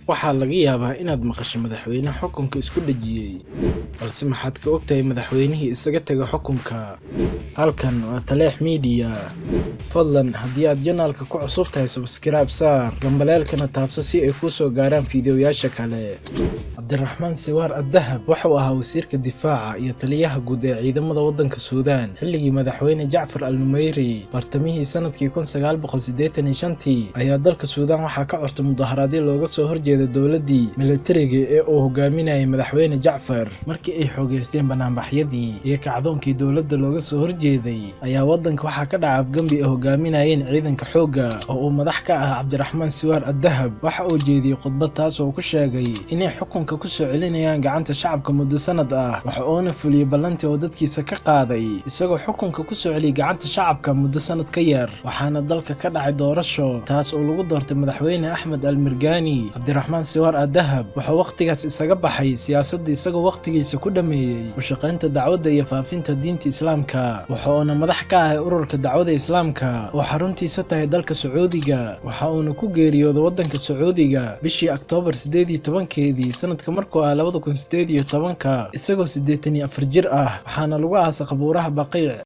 Waxaa laga yaabaa inaad maqasho madaxweyne xukunka isku dhejiyay, balse maxaad ka ogtahay madaxweynihii isaga taga xukunka? Halkan waa Taleex Media. Fadlan haddii aad janaalka ku cusub tahay subscribe saar, gambaleelkana taabso si ay kuu soo gaaraan fiidiyoyaasha kale. Cabdiraxmaan Siwaar Addahab wuxuu ahaa wasiirka difaaca iyo taliyaha guud ee ciidamada waddanka Suudaan xilligii madaxweyne Jacfar al-Numeyri bartamihii sanadkii 1985 ayaa dalka Suudaan waxaa ka curtay mudaharaadyo looga soo horjeeda dowladdii militariga ee uu hogaaminayay madaxweyne Jacfar. Markii ay xoogeysteen banaanbaxyadii iyo kacdoonkii dowladda looga soo horjeeday ayaa waddanka waxaa ka dhacay afgembi ay hogaaminayeen ciidanka xoogga oo uu madax ka ah Cabdiraxmaan Siwaar Addahab. Waxa uu jeediyey khudbad taas oo ku sheegay inay xukunka ku soo celinayaan gacanta shacabka muddo sanad ah, waxa uuna fuliyey ballantii oo dadkiisa ka qaaday isagoo xukunka ku soo celiyey gacanta shacabka muddo sanad ka yar. Waxaana dalka ka dhacay doorasho taas oo lagu doortay madaxweyne Axmed al-Mirgaani. Cabdiraxmaan Siwaar Addahab wuxuu waqtigaas isaga baxay siyaasadda isagoo waqtigiisa ku dhameeyey u shaqaynta dacwadda iyo faafinta diinta Islaamka. Wuxuuna madax ka ahay ururka dacwada Islaamka oo xaruntiisa tahay dalka Sacuudiga. Waxa uuna ku geeriyooday waddanka Sacuudiga bishii Oktoobar 18 sanadka markuu ah 2018 isagoo 84 jir ah. Waxaana lagu aasay qabuuraha Baqiic.